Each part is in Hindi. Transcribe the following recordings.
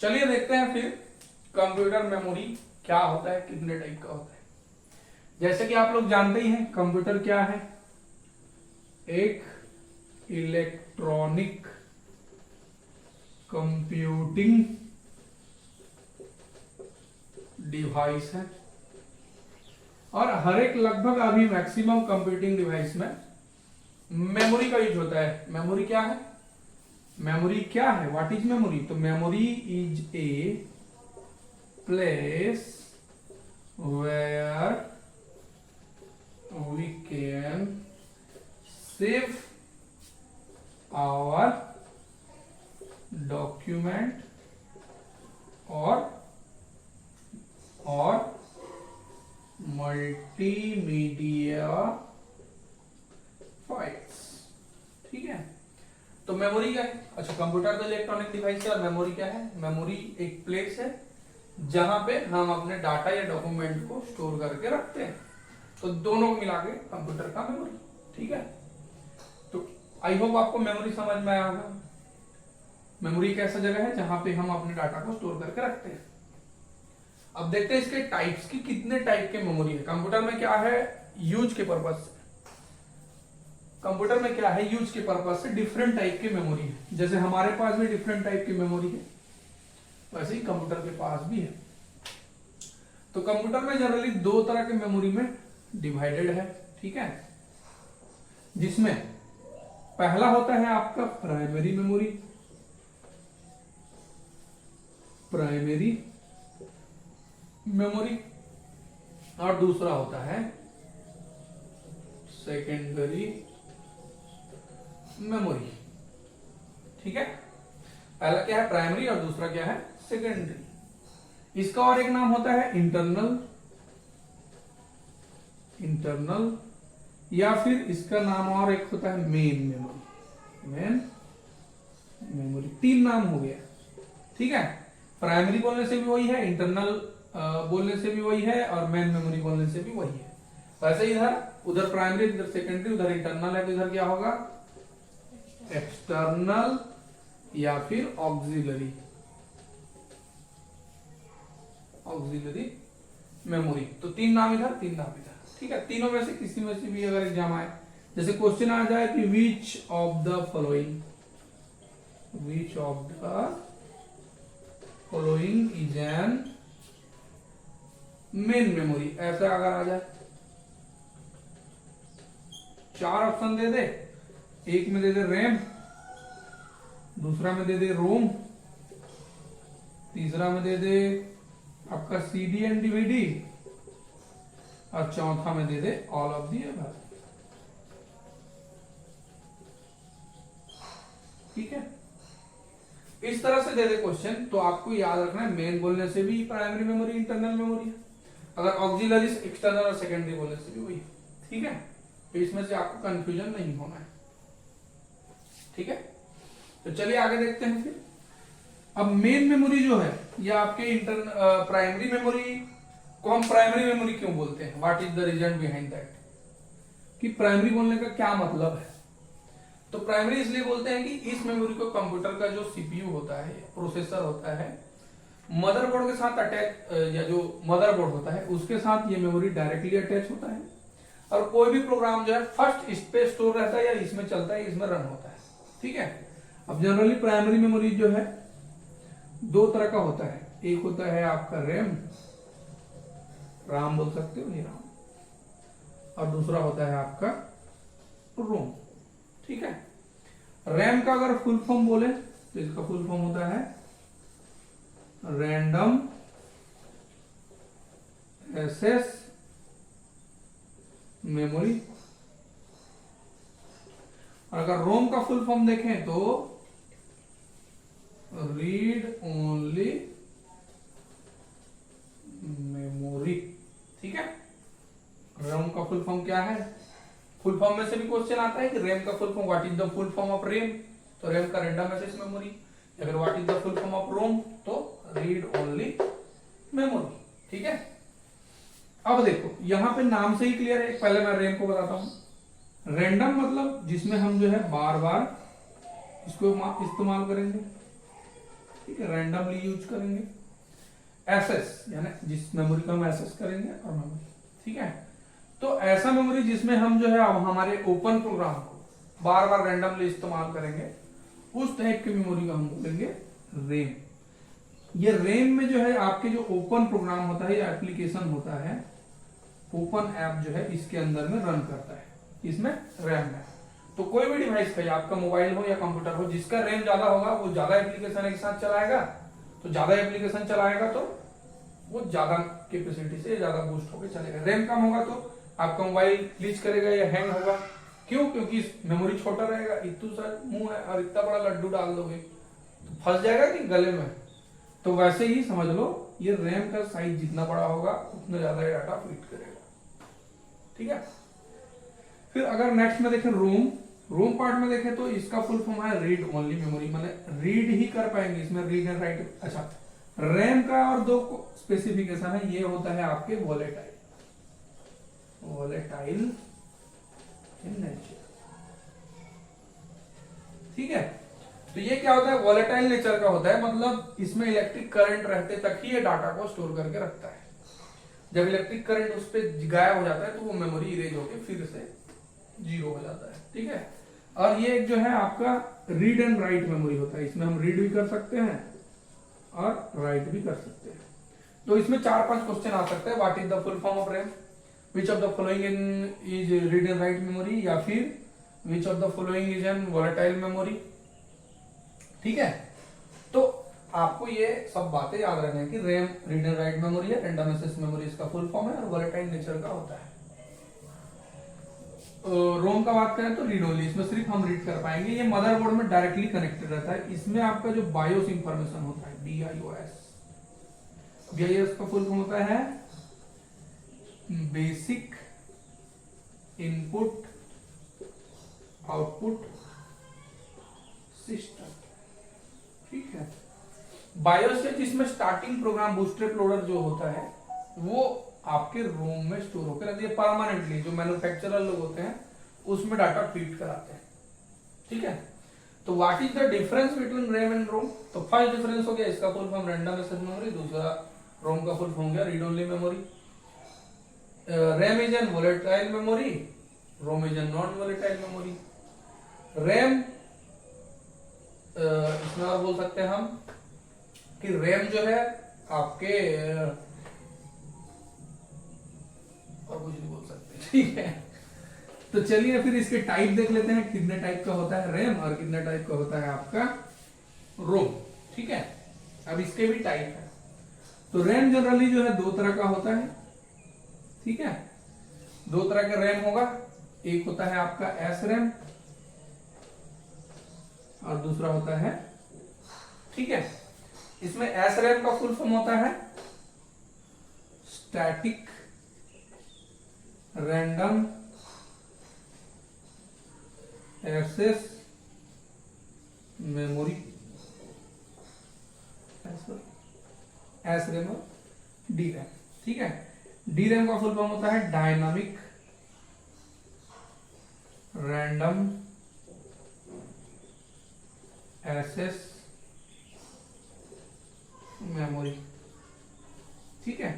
चलिए देखते हैं फिर कंप्यूटर मेमोरी क्या होता है, कितने टाइप का होता है। जैसे कि आप लोग जानते ही हैं कंप्यूटर क्या है, एक इलेक्ट्रॉनिक कंप्यूटिंग डिवाइस है और हर एक लगभग अभी मैक्सिमम कंप्यूटिंग डिवाइस में मेमोरी का यूज होता है। मेमोरी क्या है, मेमोरी क्या है, व्हाट इज मेमोरी? तो memory is a place where we can save our document और मल्टीमीडिया फाइल्स। ठीक है, तो मेमोरी क्या है? अच्छा, कंप्यूटर तो इलेक्ट्रॉनिक डिवाइस है और मेमोरी क्या है? मेमोरी एक प्लेस है जहां पे हम अपने डाटा या डॉक्यूमेंट को स्टोर करके रखते हैं। तो दोनों को मिला के कंप्यूटर का मेमोरी। ठीक है, तो आई होप आपको मेमोरी समझ में आया होगा। मेमोरी एक ऐसा जगह है जहां पे हम अपने डाटा को स्टोर करके रखते हैं। अब देखते हैं इसके टाइप्स की, कितने टाइप के मेमोरी है। कंप्यूटर में क्या है, यूज के पर्पज से। कंप्यूटर में क्या है, यूज के पर्पज से डिफरेंट टाइप की मेमोरी है। जैसे हमारे पास भी डिफरेंट टाइप की मेमोरी है, वैसे ही कंप्यूटर के पास भी है। तो कंप्यूटर में जनरली दो तरह के मेमोरी में डिवाइडेड है। ठीक है, जिसमें पहला होता है आपका प्राइमरी मेमोरी, प्राइमरी मेमोरी, और दूसरा होता है सेकेंडरी मेमोरी। ठीक है, पहला क्या है प्राइमरी और दूसरा क्या है सेकेंडरी। इसका और एक नाम होता है इंटरनल, इंटरनल, या फिर इसका नाम और एक होता है मेन मेमोरी, मेन मेमोरी। तीन नाम हो गया। ठीक है, प्राइमरी बोलने से भी वही है, इंटरनल बोलने से भी वही है, और मेन मेमोरी बोलने से भी वही है। वैसे इधर उधर प्राइमरी, इधर सेकेंडरी, उधर इंटरनल है, तो इधर क्या होगा एक्सटर्नल या फिर ऑक्सिलरी, ऑक्सिलरी मेमोरी। तो तीन नाम इधर, तीन नाम इधर। ठीक है, तीनों में से किसी में से भी अगर एग्जाम आए, जैसे क्वेश्चन आ जाए कि which of the following, which of the following is an main memory, ऐसा अगर आ जाए, चार ऑप्शन दे दे, एक में दे दे रैम, दूसरा में दे दे रोम, तीसरा में दे दे आपका सीडी एंड डीवीडी, और चौथा में दे दे ऑल ऑफ दी अबव। ठीक है, इस तरह से दे दे क्वेश्चन, तो आपको याद रखना है मेन बोलने से भी प्राइमरी मेमोरी इंटरनल मेमोरी है, अगर ऑक्सिलरी एक्सटर्नल और सेकेंडरी बोलने से भी वही। ठीक है, तो इसमें से आपको कंफ्यूजन नहीं होना है। ठीक है, तो चलिए आगे देखते हैं फिर। अब मेन मेमोरी जो है, ये आपके प्राइमरी मेमोरी को हम प्राइमरी मेमोरी क्यों बोलते हैं, what is the reason behind that, कि प्राइमरी बोलने का क्या मतलब है। तो प्राइमरी इसलिए बोलते हैं कि इस मेमोरी को कंप्यूटर का जो सीपीयू होता है, प्रोसेसर होता है, मदरबोर्ड के साथ अटैच, या जो मदरबोर्ड होता है उसके साथ ये मेमोरी डायरेक्टली अटैच होता है, और कोई भी प्रोग्राम जो है फर्स्ट इस पे स्टोर रहता है या इसमें चलता है, इसमें रन होता है। ठीक है, अब जनरली प्राइमरी मेमोरी जो है दो तरह का होता है, एक होता है आपका रैम, राम बोल सकते हो, ये राम, और दूसरा होता है आपका रोम। ठीक है, रैम का अगर फुल फॉर्म बोले तो इसका फुल फॉर्म होता है रैंडम एक्सेस मेमोरी, और अगर रोम का फुल फॉर्म देखें तो रीड ओनली मेमोरी। ठीक है, रोम का फुल फॉर्म क्या है, फुल फॉर्म में से भी क्वेश्चन आता है कि रैम का full form, what is the full form of RAM, तो रैम का रैंडम एक्सेस मेमोरी। अगर what is the full form of ROM, तो रीड ओनली मेमोरी। ठीक है, अब देखो यहां पे नाम से ही क्लियर है। पहले मैं रैम को बताता हूं। रैंडम मतलब जिसमें हम जो है बार बार इसको इस्तेमाल करेंगे, ठीक है, रैंडमली यूज करेंगे। एसएस यानी जिस मेमोरी को हम एसएस करेंगे और मेमोरी, ठीक है। तो ऐसा मेमोरी जिसमें हम जो है अब हमारे ओपन प्रोग्राम को बार बार रैंडमली इस्तेमाल करेंगे, उस टाइप की मेमोरी को हम बोलेंगे रेम। ये रेम में जो है आपके जो ओपन प्रोग्राम होता है या एप्लीकेशन होता है, ओपन ऐप जो है इसके अंदर में रन करता है, इसमें रैम है। तो कोई भी डिवाइस का, आपका मोबाइल हो या कंप्यूटर हो, जिसका रैम ज्यादा होगा वो ज्यादा एप्लीकेशन एक साथ चलाएगा, तो ज्यादा एप्लीकेशन चलाएगा तो वो ज्यादा कैपेसिटी से ज्यादा बूस्ट होकर चलेगा। रैम कम होगा तो आपका मोबाइल ग्लिच करेगा या हैंग होगा। क्यों? क्योंकि मेमोरी छोटा रहेगा, इतना सा मुंह है और इतना बड़ा लड्डू डाल दोगे तो फंस जाएगा कि गले में। तो वैसे ही समझ लो, ये रैम का साइज जितना बड़ा होगा उतना ज्यादा डाटा फिट करेगा, ठीक है। फिर अगर नेक्स्ट में देखें रोम पार्ट में देखें तो इसका फुल फॉर्म है रीड ओनली मेमोरी, मतलब रीड ही कर पाएंगे इसमें, रीड एंड राइट। अच्छा, रैम का और दो स्पेसिफिकेशन है, ये होता है आपके वोलेटाइल इन नेचर, ठीक है। तो ये क्या होता है? वोलेटाइल नेचर का होता है, मतलब इसमें इलेक्ट्रिक करंट रहते तक ही ये डाटा को स्टोर करके रखता है। जब इलेक्ट्रिक करंट उस पर गायब हो जाता है तो वो मेमोरी इरेज होकर फिर से जीरो हो जाता है, ठीक है। और ये जो है आपका रीड एंड राइट मेमोरी होता है, इसमें हम रीड भी कर सकते हैं और राइट भी कर सकते हैं। तो इसमें 4-5 क्वेश्चन आ सकते हैं। What is the full form of RAM, which of the following is read and write memory, या फिर which of the following is an volatile memory, ठीक है। तो आपको ये सब बातें याद रखना है कि RAM read and write memory है, रैंडम एक्सेस मेमोरी इसका फुल फॉर्म है और वोलेटाइल नेचर का होता है। रोम का बात करें तो रीड ओनली, इसमें सिर्फ हम रीड कर पाएंगे। ये मदरबोर्ड में डायरेक्टली कनेक्टेड रहता है, इसमें आपका जो बायोस इंफॉर्मेशन होता है, बीआईओएस का फुल फॉर्म होता है बेसिक इनपुट आउटपुट सिस्टम, ठीक है। बायोस है जिसमें स्टार्टिंग प्रोग्राम बूटस्ट्रैप लोडर जो होता है वो आपके रोम में स्टोर होकर रहती है परमानेंटली। जो मैन्युफैक्चरर लोग होते हैं उसमें डाटा फीड कराते हैं, ठीक है। तो what is the difference between RAM and ROM? तो फर्स्ट डिफरेंस हो गया इसका full form random access memory, दूसरा रोम का फुल फॉर्म हो गया read only memory. RAM is an volatile memory, ROM is an non volatile memory. RAM इसमें और बोल सकते हैं हम कि रैम जो है आपके और कुछ नहीं बोल सकते, ठीक है। तो चलिए फिर इसके टाइप देख लेते हैं, कितने टाइप का होता है रैम और कितने टाइप का होता है आपका रोम, ठीक है। अब इसके भी टाइप है। तो रैम जनरली जो है दो तरह का होता है, ठीक है। दो तरह का रैम होगा, एक होता है आपका एस रैम और दूसरा होता है, ठीक है। इसमें एस रैम का फुल फॉर्म होता है static random access memory, S RAM और डी रैम, ठीक है। डी रैम का फुल फॉर्म होता है डायनामिक रैंडम एक्सेस मेमोरी, ठीक है।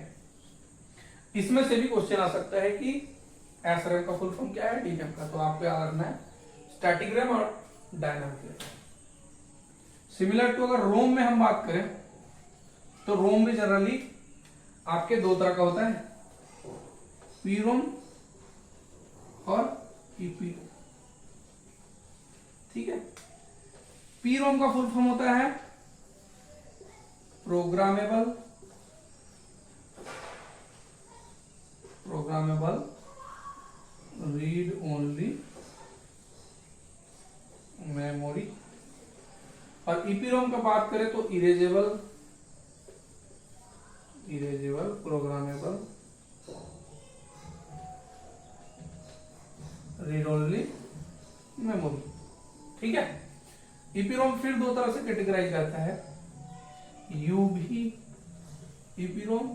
इसमें से भी क्वेश्चन आ सकता है कि एस रैम का फुल फॉर्म क्या है, डी रैम का। तो आपको याद रखना है स्टैटिक रैम और डायनामिक रैम। सिमिलर टू अगर रोम में हम बात करें तो रोम भी जनरली आपके दो तरह का होता है, पी रोम और ईपी रोम, ठीक है। पी रोम का फुल फॉर्म होता है प्रोग्रामेबल रीड ओनली मेमोरी। और ईपीरोम का बात करें तो erasable programmable read only memory, ठीक है। ईपीरोम फिर दो तरह से कैटेगराइज करता है, यूवी ईपीरोम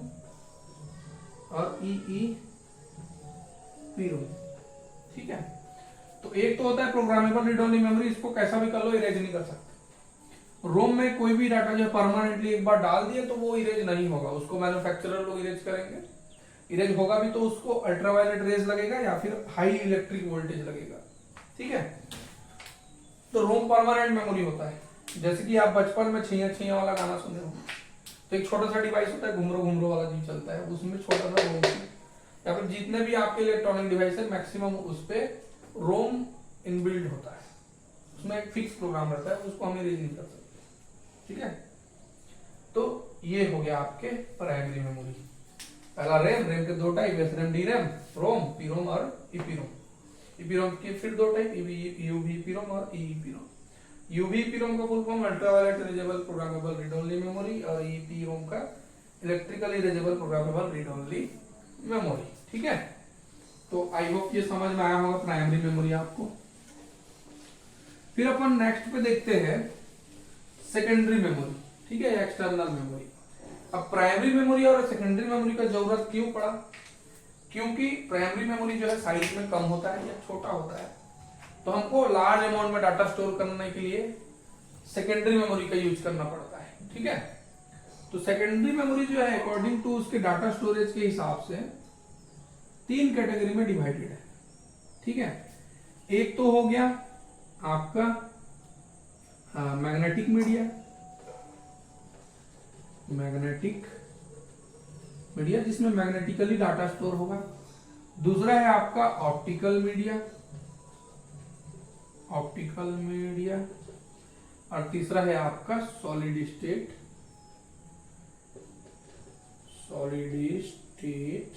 और ईईपीरोम, ठीक है। तो एक तो होता है प्रोग्रामेबल रीड ओनली मेमोरी, इसको कैसा भी कर लो, इरेज नहीं कर सकते। रोम में कोई भी डाटा जो है परमानेंटली एक बार डाल दिए तो वो इरेज नहीं होगा, उसको मैन्युफैक्चरर लोग इरेज करेंगे। इरेज होगा भी तो उसको अल्ट्रावायलेट रेज लगेगा या फिर हाई इलेक्ट्रिक वोल्टेज लगेगा, ठीक है। तो रोम परमानेंट मेमोरी होता है। जैसे कि आप बचपन में छैया छैया वाला गाना सुने हो, तो एक छोटा सा डिवाइस होता है, घुमरो घुमरो वाला जो चलता है, उसमें छोटा सा रोम या फिर जितने भी आपके इलेक्ट्रॉनिक डिवाइस है मैक्सिमम उस पे रोम इनबिल्ड होता है, उसमें एक फिक्स प्रोग्राम रहता है, उसको हम इरेज नहीं कर सकते, ठीक है। तो ये हो गया आपके प्राइमरी मेमोरी। पहला रैम, रैम के दो टाइप, एसरैम, डीरैम, रोम, पीरोम और ईपीरोम। ईपीरोम के फिर दो टाइप, यूवीपीरोम और ईईपीरोम। यूवीपीरोम का full form ultraviolet erasable programmable read only memory, और ईपीरोम का electrically erasable programmable read only memory, ठीक है। तो आई होप ये समझ में आया होगा प्राइमरी मेमोरी आपको। फिर अपन नेक्स्ट पे देखते हैं सेकेंडरी मेमोरी, ठीक है, एक्सटर्नल मेमोरी। अब प्राइमरी मेमोरी और सेकेंडरी मेमोरी का जरूरत क्यों पड़ा? क्योंकि प्राइमरी मेमोरी जो है साइज में कम होता है या छोटा होता है, तो हमको लार्ज अमाउंट में डाटा स्टोर करने के लिए सेकेंडरी मेमोरी का यूज करना पड़ता है, ठीक है। तो सेकेंडरी मेमोरी जो है अकॉर्डिंग टू उसके डाटा स्टोरेज के हिसाब से 3 कैटेगरी में डिवाइडेड है, ठीक है। एक तो हो गया आपका मैग्नेटिक मीडिया, मैग्नेटिक मीडिया जिसमें मैग्नेटिकली डाटा स्टोर होगा। दूसरा है आपका ऑप्टिकल मीडिया, ऑप्टिकल मीडिया, और तीसरा है आपका solid state, solid state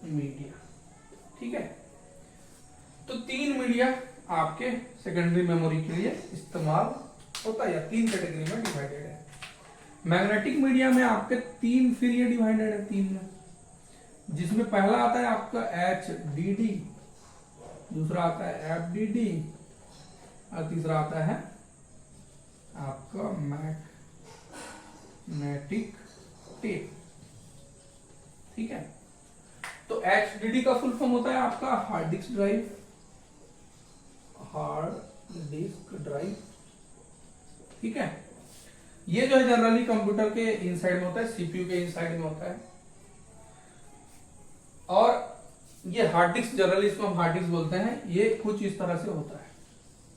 media, ठीक है। तो 3 मीडिया आपके सेकेंडरी मेमोरी के लिए इस्तेमाल होता है, या 3 कैटेगरी में डिवाइडेड है। मैग्नेटिक मीडिया में आपके 3 फिर ये डिवाइडेड है 3 में, जिसमें पहला आता है आपका HDD, दूसरा आता है FDD, और तीसरा आता है आपका मैग्नेटिक टेप, ठीक है। तो HDD का फुल फॉर्म होता है आपका hard disk drive, hard disk drive, ठीक है। ये जो है जनरली कंप्यूटर के इनसाइड में होता है, सीपीयू के इनसाइड में होता है। और ये हार्ड डिस्क, जनरली इसको हम हार्ड डिस्क बोलते हैं, ये कुछ इस तरह से होता है,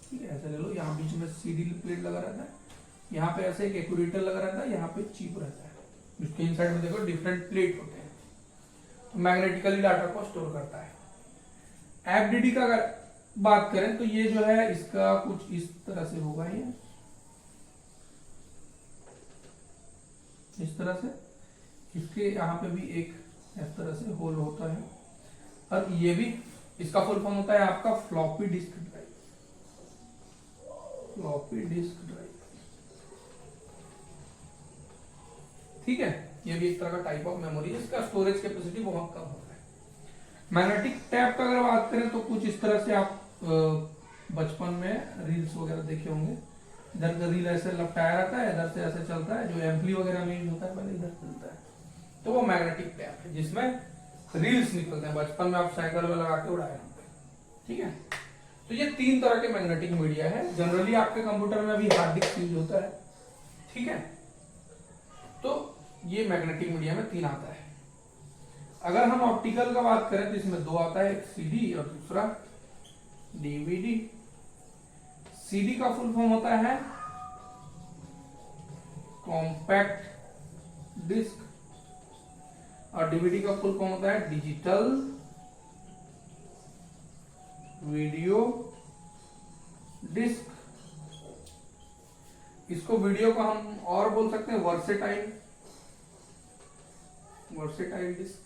ठीक है। ऐसे ले लो, यहाँ बीच में सीडी प्लेट लगा रहता है, यहाँ पे ऐसे एक एक्यूरेटर लगा रहता है, यहाँ पे चिप रहता है, इसके इनसाइड में देखो डिफरेंट प्लेट होते हैं, तो मैग्नेटिकली डाटा को स्टोर करता है। एफडीडी का अगर बात करें तो ये जो है इसका कुछ इस तरह से होगा, ये इस तरह से, इसके यहाँ पे भी एक इस तरह से होल होता है, और ये भी, इसका फुल फॉर्म होता है आपका floppy disk drive, floppy disk drive, ठीक है। ये भी एक तरह का टाइप ऑफ मेमोरी है, इसका स्टोरेज कैपेसिटी बहुत कम होता है। मैग्नेटिक टैप का अगर बात करें तो कुछ इस तरह से, आप बचपन में रील्स वगैरह देखे होंगे, इधर का रील ऐसे लपटाया रहता है, इधर से ऐसे चलता है, जो एम्पली वगैरह में यूज होता है पहले इधर चलता है, तो वो मैग्नेटिक टैप है जिसमें रील्स निकलते हैं, बचपन में आप साइकिल में लगा के उड़ाए होंगे, ठीक है। तो ये 3 तरह के मैग्नेटिक मीडिया है, जनरली आपके कंप्यूटर में अभी हार्ड डिस्क यूज होता है, ठीक है। तो ये मैग्नेटिक मीडिया में 3 आता है। अगर हम ऑप्टिकल का बात करें तो इसमें 2 आता है, एक सीडी और दूसरा डीवीडी। सीडी का फुल फॉर्म होता है कॉम्पैक्ट डिस्क, और डीवीडी का फुल फॉर्म होता है डिजिटल वीडियो डिस्क। इसको वीडियो को हम और बोल सकते हैं versatile, versatile disc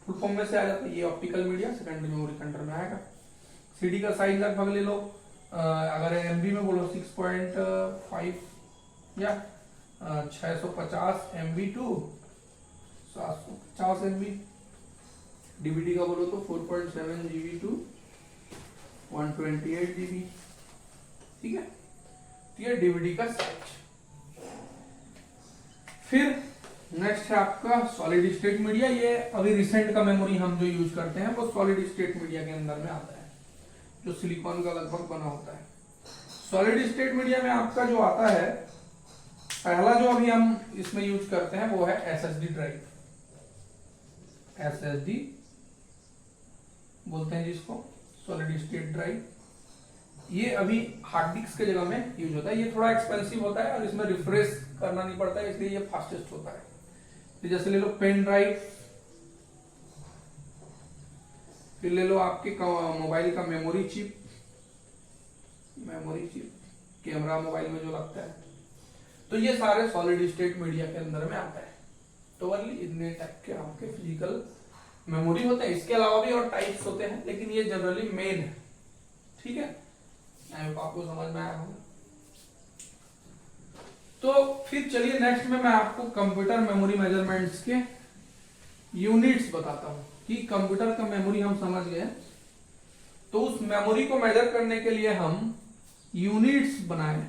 full form में से आ जाता है। ये ऑप्टिकल मीडिया सेकेंडरी मेमोरी के अंडर में आएगा। सीडी का साइज लगभग ले लो, अगर एमबी में बोलो 6.5 या 650 MB टू 750 MB। डीवीडी का बोलो तो 4.7 GB टू 128 GB, ठीक है। तो ये डीवीडी का साइज। फिर नेक्स्ट है आपका सॉलिड स्टेट मीडिया। ये अभी रिसेंट का मेमोरी हम जो यूज करते हैं वो सॉलिड स्टेट मीडिया के अंदर में आता है, जो सिलिकॉन का लगभग बना होता है। सॉलिड स्टेट मीडिया में आपका जो आता है, पहला जो अभी हम इसमें यूज करते हैं वो है एसएसडी ड्राइव। एसएसडी बोलते हैं जिसको, सॉलिड स्टेट ड्राइव। ये अभी हार्ड डिस्क के जगह में यूज होता है। ये थोड़ा एक्सपेंसिव होता है और इसमें रिफ्रेश करना नहीं पड़ता है, इसलिए ये फास्टेस्ट होता है। तो जैसे ले लो पेन ड्राइव, फिर ले लो आपके मोबाइल का मेमोरी चिप, कैमरा मोबाइल में जो लगता है, तो ये सारे सॉलिड स्टेट मीडिया के अंदर में आता है। तो ओनली इतने टाइप के आपके फिजिकल मेमोरी होते हैं। इसके अलावा भी और टाइप्स होते हैं, लेकिन ये जनरली मेन है। ठीक है, आपको समझ में आया होगा। तो फिर चलिए नेक्स्ट में मैं आपको कंप्यूटर मेमोरी मेजरमेंट्स के यूनिट्स बताता हूं कि कंप्यूटर का मेमोरी हम समझ गए, तो उस मेमोरी को मेजर करने के लिए हम यूनिट्स बनाए।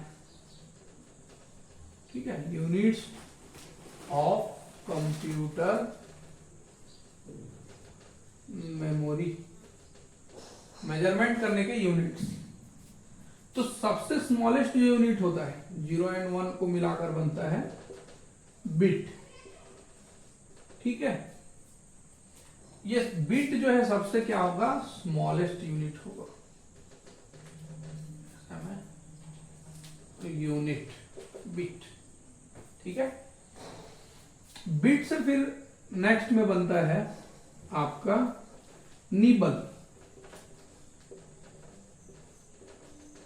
ठीक है, units of computer memory, measurement करने के यूनिट्स। तो सबसे स्मॉलेस्ट जो यूनिट होता है, 0 और 1 को मिलाकर बनता है बिट। ठीक है, ये बिट जो है सबसे क्या होगा, स्मॉलेस्ट यूनिट होगा। तो यूनिट बिट। ठीक है, बिट से फिर नेक्स्ट में बनता है आपका निबल।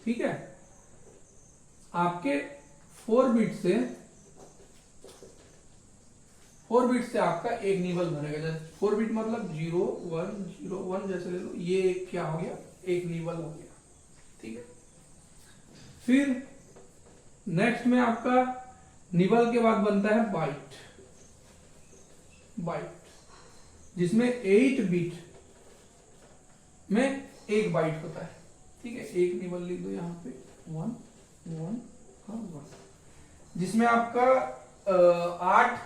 ठीक है, आपके 4 बिट से आपका एक निबल बनेगा। जैसे 4 बिट मतलब 0 1 0 1 जैसे ले लो, ये एक क्या हो गया, एक निबल हो गया। ठीक है, फिर नेक्स्ट में आपका निबल के बाद बनता है बाइट, जिसमें 8 बिट में एक बाइट होता है। ठीक है, एक निबल लिख दो यहाँ पे 1 1 1, जिसमें आपका 8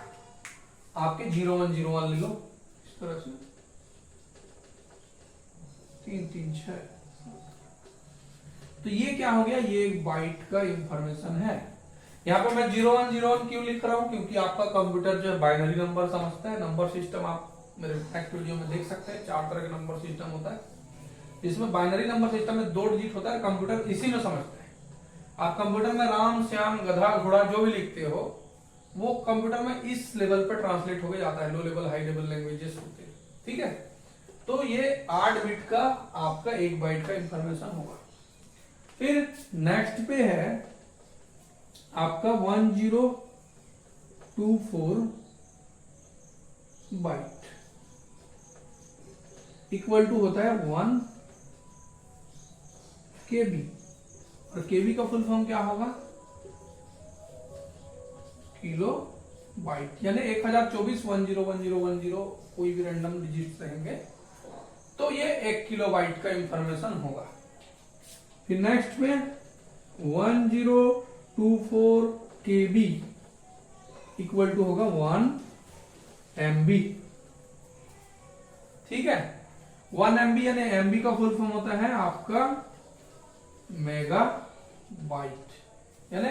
आपके 0 1 0 1 ले लो, इस तरह से 3 3 6। तो ये क्या हो गया, ये एक बाइट का इंफॉर्मेशन है। यहाँ पे मैं 0 1 0 1 क्यों लिख रहा हूं, क्योंकि आपका कंप्यूटर जो है बाइनरी नंबर समझता है। नंबर सिस्टम आप मेरे नेक्स्ट वीडियो में देख सकते हैं, 4 तरह का नंबर सिस्टम होता है। इसमें बाइनरी नंबर सिस्टम में 2 डिजिट होता है, कंप्यूटर इसी में समझता है। आप कंप्यूटर में राम श्याम गधा घोड़ा जो भी लिखते हो, वो कंप्यूटर में इस लेवल पर ट्रांसलेट हो जाता है। Low level high level languages होते हैं। ठीक है, तो ये 8 बिट का आपका 1 बाइट का इंफॉर्मेशन होगा। फिर नेक्स्ट पे है आपका 1024 बाइट, इक्वल टू होता है 1 KB। और KB का फुल फॉर्म क्या होगा, किलो बाइट, यानी 1024 101010 कोई भी रैंडम डिजिट्स रहेंगे, तो ये 1 किलो बाइट का इंफॉर्मेशन होगा। फिर नेक्स्ट में 1024 KB इक्वल टू होगा 1 MB। ठीक है, 1 MB यानी MB का फुल फॉर्म होता है आपका मेगा बाइट, यानी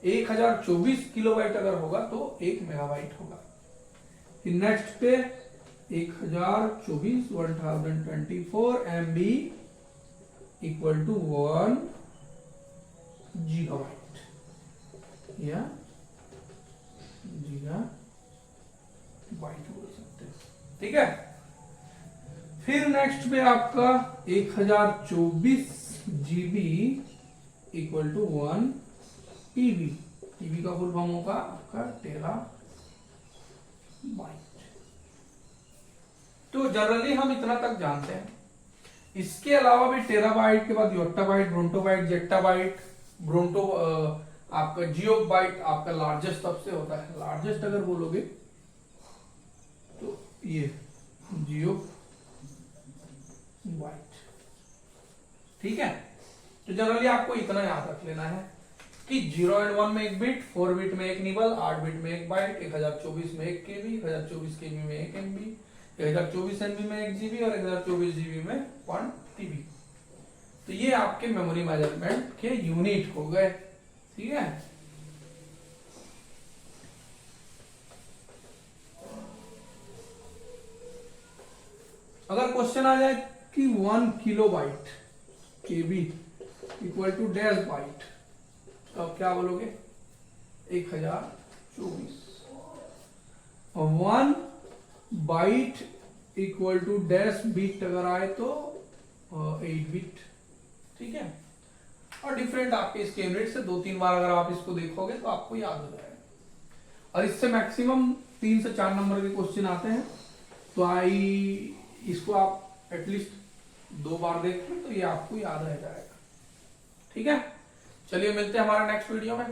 1024 किलोबाइट अगर होगा तो 1 मेगाबाइट होगा। फिर नेक्स्ट पे 1024 MB इक्वल टू 1 गीगाबाइट या गीगाबाइट बोल सकते हैं। ठीक है, फिर नेक्स्ट पे आपका 1024 GB equal to 1 TB। TB का फुल फॉर्म होगा आपका टेराबाइट। तो जनरली हम इतना तक जानते हैं। इसके अलावा भी टेराबाइट के बाद योट्टाबाइट, ब्रोंटोबाइट, जेट्टाबाइट, ब्रोंटो आपका जियोबाइट आपका लार्जेस्ट सबसे होता है। लार्जेस्ट अगर बोलोगे तो ये जियोबाइट। ठीक है, तो जनरली आपको इतना याद रख लेना है कि 0 और 1 में 1 बिट, 4 बिट में 1 निबल, 8 बिट में 1 बाइट, 1024 में 1 KB, 1024 KB में 1 MB, 1024 MB में 1 GB और 1024 GB में 1 TB। तो ये आपके मेमोरी मेजरमेंट के यूनिट हो गए। ठीक है, अगर क्वेश्चन आ जाए कि 1 kilobyte KB equal to dash byte, तो आप क्या बोलोगे? 1024। और 1 byte equal to dash bit अगर आए तो 8 बिट। ठीक है, और डिफरेंट आपके इसके यूनिट से 2-3 बार अगर आप इसको देखोगे तो आपको याद हो जाएगा। और इससे मैक्सिमम 3 से 4 नंबर के क्वेश्चन आते हैं, तो इसको आप एटलीस्ट 2 बार देख लें तो ये आपको याद रह जाएगा। ठीक है, चलिए मिलते हैं हमारे नेक्स्ट वीडियो में।